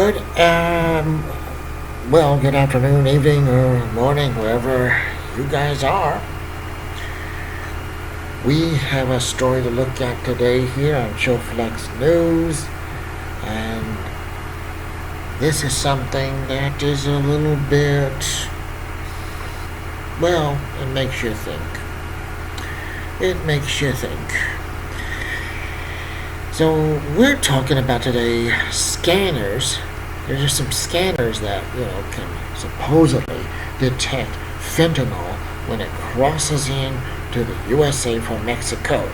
Good, good afternoon, evening, or morning, wherever you guys are. We have a story to look at today here on Showflex News, and this is something that is a little bit, it makes you think. It makes you think. So we're talking about today scanners. There's just some scanners that, can supposedly detect fentanyl when it crosses in to the USA from Mexico.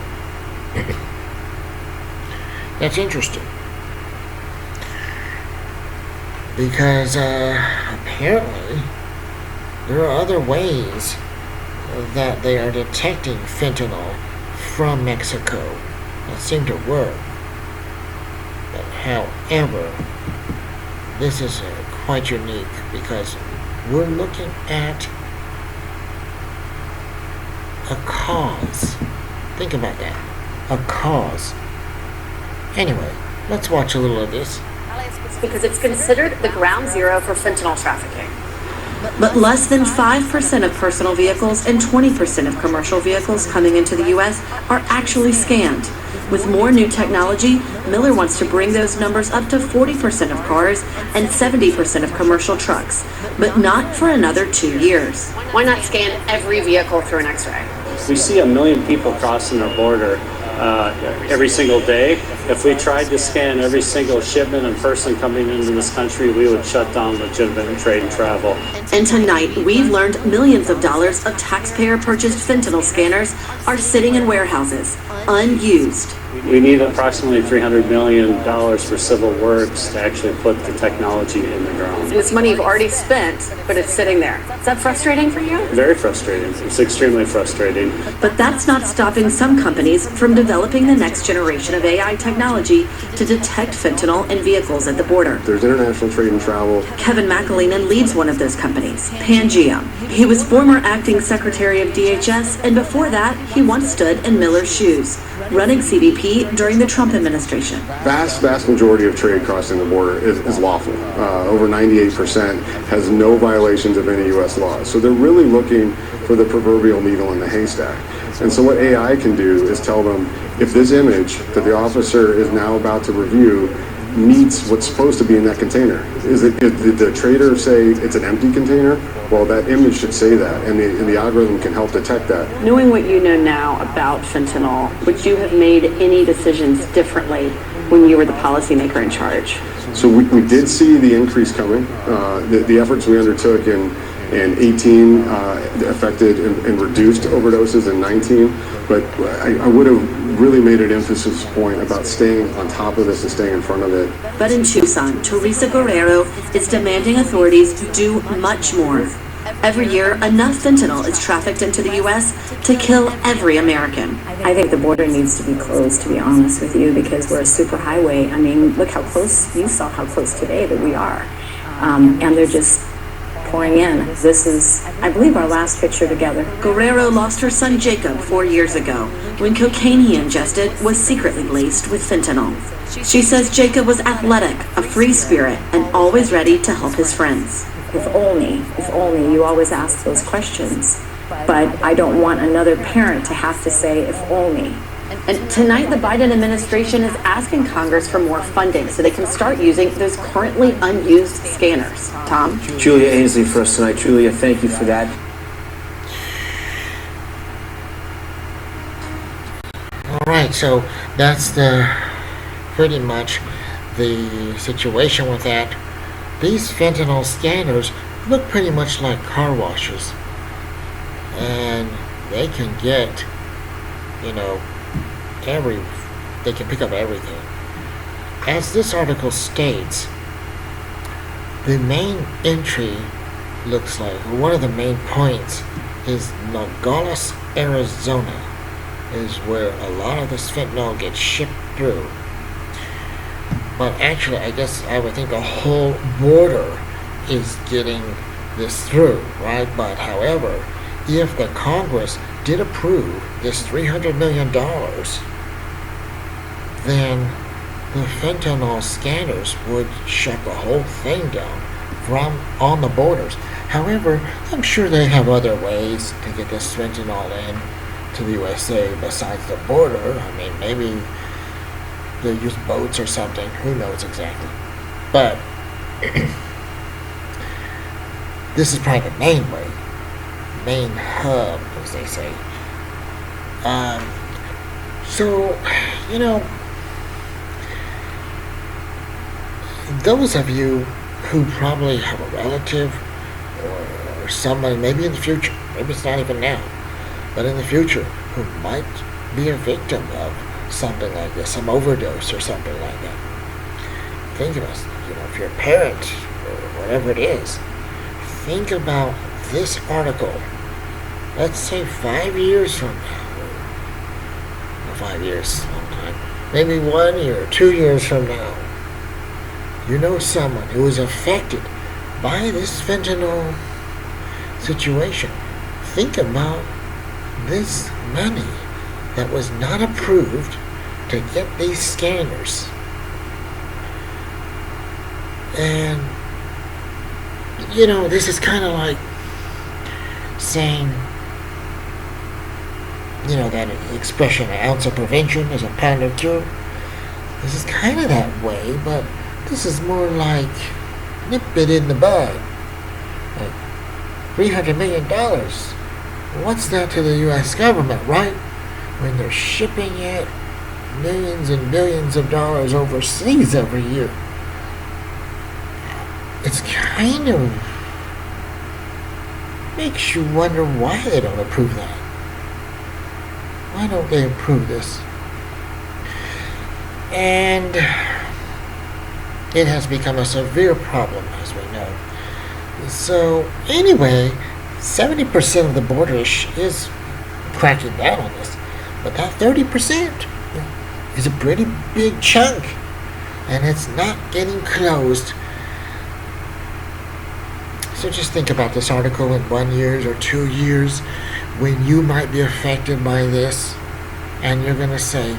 That's interesting. Because apparently there are other ways that they are detecting fentanyl from Mexico that seem to work. But however, this is quite unique because we're looking at a cause. Think about that. A cause. Anyway, let's watch a little of this. Because it's considered the ground zero for fentanyl trafficking. But less than 5% of personal vehicles and 20% of commercial vehicles coming into the U.S. are actually scanned. With more new technology, Miller wants to bring those numbers up to 40% of cars and 70% of commercial trucks, but not for another 2 years. Why not scan every vehicle through an X-ray? We see 1 million people crossing our border every single day. If we tried to scan every single shipment and person coming into this country, we would shut down legitimate trade and travel. And tonight, we've learned millions of dollars of taxpayer-purchased fentanyl scanners are sitting in warehouses, unused. We need approximately $300 million for civil works to actually put the technology in the ground. And it's money you've already spent, but it's sitting there. Is that frustrating for you? Very frustrating. It's extremely frustrating. But that's not stopping some companies from developing the next generation of AI technology to detect fentanyl in vehicles at the border. There's international trade and travel. Kevin McAleenan leads one of those companies, Pangeum. He was former acting secretary of DHS, and before that, he once stood in Miller's shoes, running CBP during the Trump administration. Vast majority of trade crossing the border is lawful. Over 98% has no violations of any U.S. laws. So they're really looking for the proverbial needle in the haystack. And so what AI can do is tell them if this image that the officer is now about to review meets what's supposed to be in that container. Did the trader say it's an empty container? Well, that image should say that, and the algorithm can help detect that. Knowing what you know now about fentanyl, would you have made any decisions differently when you were the policymaker in charge? So we did see the increase coming. The efforts we undertook in 18 affected and reduced overdoses in 19, but I would have really made an emphasis point about staying on top of this and staying in front of it. But in Tucson, Teresa Guerrero is demanding authorities do much more. Every year, enough fentanyl is trafficked into the U.S. to kill every American. I think the border needs to be closed, to be honest with you, because we're a superhighway. I mean, look how close, you saw how close today that we are. And they're just pouring in. This is, I believe, our last picture together. Guerrero lost her son Jacob 4 years ago when cocaine he ingested was secretly laced with fentanyl. She says Jacob was athletic, a free spirit, and always ready to help his friends. If only, you always ask those questions. But I don't want another parent to have to say, if only. And tonight, the Biden administration is asking Congress for more funding so they can start using those currently unused scanners. Tom? Julia Ainsley for us tonight. Julia, thank you for that. All right, so that's pretty much the situation with that. These fentanyl scanners look pretty much like car washes, and they can get, they can pick up everything. As this article states, the main entry looks like, one of the main points is Nogales, Arizona, is where a lot of this fentanyl gets shipped through. But actually, I would think a whole border is getting this through, right? But however, if the Congress did approve this $300 million, then the fentanyl scanners would shut the whole thing down from on the borders. However, I'm sure they have other ways to get this fentanyl in to the USA besides the border. I mean, maybe they use boats or something. Who knows exactly? But this is probably the main way, main hub, as they say. So, you know, those of you who probably have a relative or somebody, maybe in the future, maybe it's not even now, but in the future, who might be a victim of something like this, some overdose or something like that. Think of us, you know, if you're a parent or whatever it is, think about this article. Let's say 5 years from now, 5 years, long time, maybe 1 year, 2 years from now, you know someone who was affected by this fentanyl situation. Think about this money that was not approved to get these scanners. And, you know, this is kind of like saying, you know, that expression, an ounce of prevention is a pound of cure. This is kind of that way, but this is more like nip it in the bud. Like $300 million. What's that to the U.S. government, right? When they're shipping it millions and billions of dollars overseas every year. It's kind of makes you wonder why they don't approve that. Why don't they approve this? And it has become a severe problem, as we know. So, anyway, 70% of the border is cracking down on this. But that 30% is a pretty big chunk. And it's not getting closed. So just think about this article in 1 year or 2 years when you might be affected by this. And you're going to say,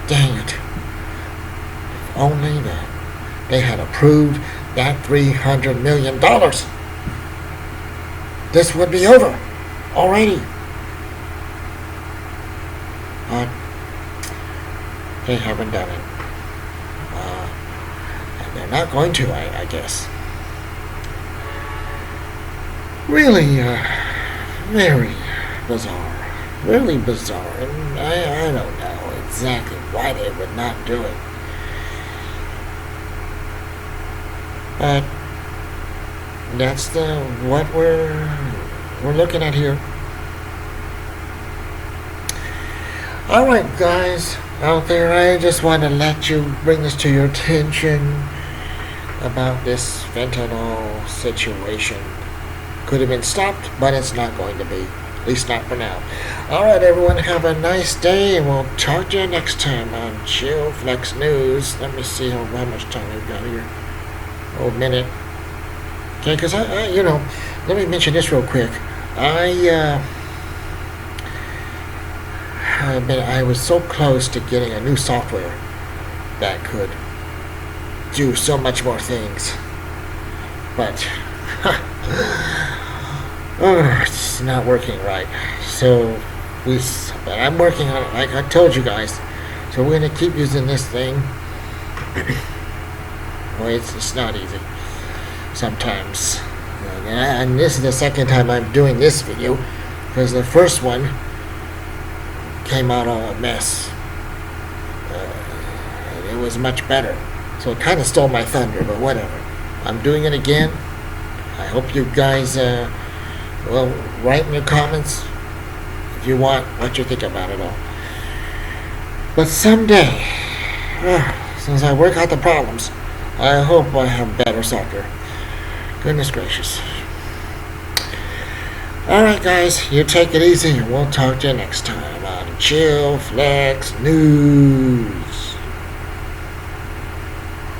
dang it. If only they had approved that $300 million. This would be over already. But they haven't done it. And they're not going to, I guess. Really, very bizarre. Really bizarre. And I don't know exactly why they would not do it. But that's what we're looking at here. Alright guys out there, I just want to bring this to your attention about this fentanyl situation. Could have been stopped, but it's not going to be. At least not for now. Alright everyone, have a nice day, and we'll talk to you next time on Chill Flex News. Let me see how much time we've got here. A minute. Okay, because I let me mention this real quick. I was so close to getting a new software that could do so much more things, but it's not working right. So but I'm working on it, like I told you guys. So we're gonna keep using this thing. Well, it's not easy sometimes. And this is the second time I'm doing this video, because the first one came out all a mess. It was much better. So it kind of stole my thunder, but whatever. I'm doing it again. I hope you guys, write in your comments if you want what you think about it all. But someday, since I work out the problems, I hope I have better software. Goodness gracious. Alright guys, you take it easy and we'll talk to you next time on Chill Flex News.